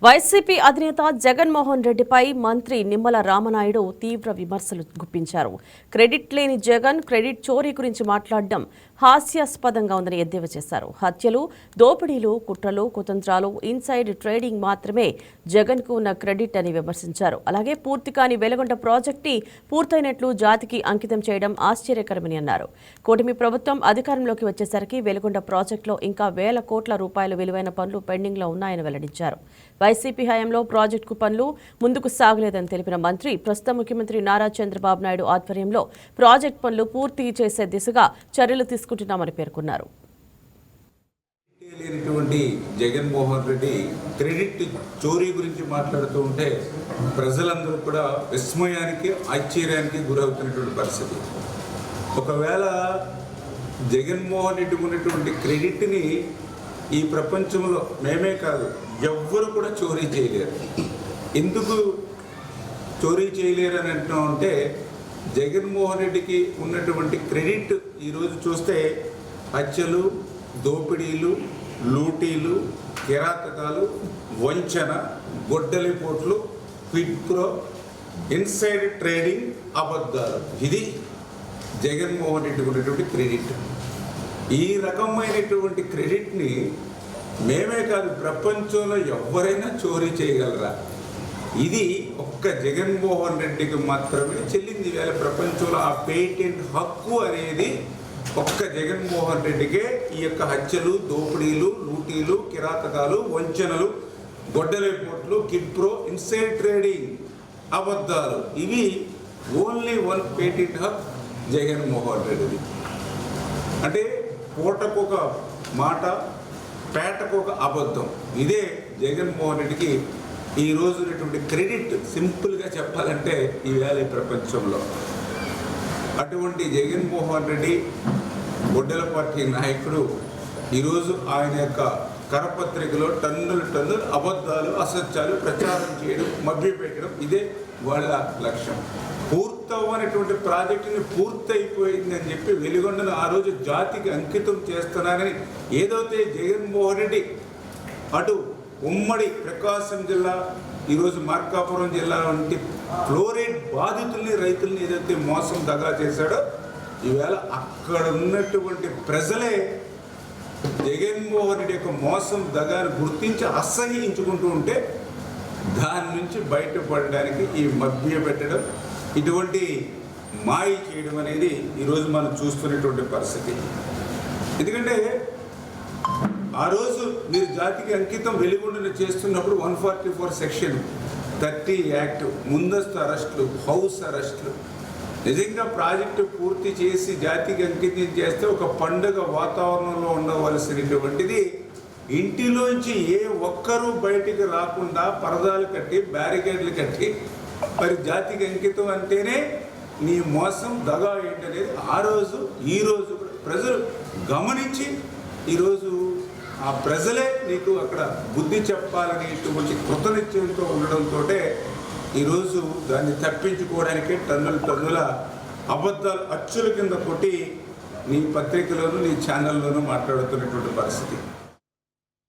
YCP అధినేత జగన్మోహన్ రెడ్డిపై మంత్రి నిమ్మల రామనాయుడు తీవ్ర విమర్శలు గుప్పించారు. క్రెడిట్ లేని జగన్ క్రెడిట్ చోరీ గురించి మాట్లాడడం హాస్యాస్పదంగా ఉందని ఎద్దేవా చేశారు. హత్యలు, దోపిడీలు, కుట్రలు, కుతంత్రాలు, ఇన్సైడ్ ట్రేడింగ్ మాత్రమే జగన్కు ఉన్న క్రెడిట్ అని విమర్శించారు. అలాగే పూర్తి కాని వెలుగొండ ప్రాజెక్టుని పూర్తయినట్లు జాతికి అంకితం చేయడం ఆశ్చర్యకరమని అన్నారు. కూటమి ప్రభుత్వం అధికారంలోకి వచ్చేసరికి వెలుగొండ ప్రాజెక్టులో ఇంకా వేల కోట్ల రూపాయల విలువైన పనులు పెండింగ్లో ఉన్నాయని వెల్లడించారు. వైసీపీ హయాంలో ప్రాజెక్టుకు పనులు ముందుకు సాగలేదని తెలిపిన మంత్రి ప్రస్తుత ముఖ్యమంత్రి నారా చంద్రబాబు నాయుడు ఆధ్వర్యంలో ప్రాజెక్టు పనులు పూర్తి చేసే దిశగా చర్యలు తీసుకుంటున్నామని పేర్కొన్నారు. జగన్మోహన్ రెడ్డి క్రెడిట్ చోరీ గురించి మాట్లాడుతూ ఉంటే ప్రజలందరూ కూడా విస్మయానికి, ఆశ్చర్యానికి గురవుతున్నటువంటి పరిస్థితి. ఒకవేళ జగన్మోహన్ రెడ్డి ఉన్నటువంటి క్రెడిట్ని ఈ ప్రపంచంలో మేమే కాదు ఎవ్వరు కూడా చోరీ చేయలేరు. ఎందుకు చోరీ చేయలేరు అని అంటున్నామంటే జగన్మోహన్ రెడ్డికి ఉన్నటువంటి క్రెడిట్ ఈరోజు చూస్తే హత్యలు, దోపిడీలు, లూటీలు, కిరాతకాలు, వంచన, గొడ్డలిపోట్లు, క్విడ్ ప్రో, ఇన్సైడ్ ట్రేడింగ్, అబద్ధాలు, ఇది జగన్మోహన్ రెడ్డికి ఉన్నటువంటి క్రెడిట్. ఈ రకమైనటువంటి క్రెడిట్ని మేమే కాదు ప్రపంచంలో ఎవరైనా చోరీ చేయగలరా? ఇది ఒక్క జగన్మోహన్ రెడ్డికి మాత్రమే చెల్లింది. వేళ ప్రపంచంలో ఆ పేటెంట్ హక్కు అనేది ఒక్క జగన్మోహన్ రెడ్డికే ఈ యొక్క హత్యలు, దోపిడీలు, లూటీలు, కిరాతకాలు, వంచనలు, గొడ్డలిపోట్లు, కిడ్ ప్రో, ఇన్సైడ్ ట్రేడింగ్, అబద్ధాలు, ఇవి ఓన్లీ వన్ పేటెంట్ హక్ జగన్మోహన్ రెడ్డిది. అంటే పూటకొక మాట, పేటకొక అబద్ధం, ఇదే జగన్మోహన్ రెడ్డికి ఈ రోజు ఉన్నటువంటి క్రెడిట్. సింపుల్గా చెప్పాలంటే ఈవేళ ఈ ప్రపంచంలో అటువంటి జగన్మోహన్ రెడ్డి గొడ్డల పార్టీ నాయకుడు ఈరోజు ఆయన యొక్క కరపత్రికలో టన్నులు అబద్ధాలు, అసత్యాలు ప్రచారం చేయడం, మభ్యపెట్టడం, ఇదే వాళ్ళ లక్ష్యం. పూర్తవనటువంటి ప్రాజెక్టుని పూర్తయిపోయిందని చెప్పి వెలుగొండను ఆ రోజు జాతికి అంకితం చేస్తున్నానని ఏదైతే జగన్మోహన్ రెడ్డి అటు ఉమ్మడి ప్రకాశం జిల్లా, ఈరోజు మార్కాపురం జిల్లా వంటి ఫ్లోరైడ్ బాధితుల్ని, రైతుల్ని ఏదైతే మోసం దగా చేశాడో ఈవేళ అక్కడ ఉన్నటువంటి ప్రజలే జగన్మోహన్ రెడ్డి యొక్క మోసం దగాను గుర్తించి అసహ్యించుకుంటూ ఉంటే దాని నుంచి బయటపడడానికి ఈ మభ్య పెట్టడం, ఇటువంటి మాయ చేయడం అనేది ఈరోజు మనం చూస్తున్నటువంటి పరిస్థితి. ఎందుకంటే ఆ రోజు మీరు జాతికి అంకితం వెలుగొండను చేస్తున్నప్పుడు 144 సెక్షన్ 30 యాక్ట్, ముందస్తు అరెస్టులు, హౌస్ అరెస్టులు, నిజంగా ప్రాజెక్టు పూర్తి చేసి జాతికి అంకితం చేస్తే ఒక పండుగ వాతావరణంలో ఉండవలసినటువంటిది ఇంటిలోంచి ఏ ఒక్కరూ బయటికి రాకుండా పరదాలు కట్టి, బ్యారికేడ్లు కట్టి, మరి జాతికి అంకితం అంటేనే నీ మోసం దగా ఏంటనేది ఆ రోజు ఈ రోజు ప్రజలు గమనించి ఈరోజు ఆ ప్రజలే నీకు అక్కడ బుద్ధి చెప్పాలనేటువంటి కృతనిశ్చయంతో ఉండడంతో ఈరోజు దాన్ని తప్పించుకోవడానికే టన్నుల అబద్ధాలు అచ్చుల కింద కొట్టి నీ పత్రికలోనూ నీ ఛానల్లోనూ మాట్లాడుతున్నటువంటి పరిస్థితి.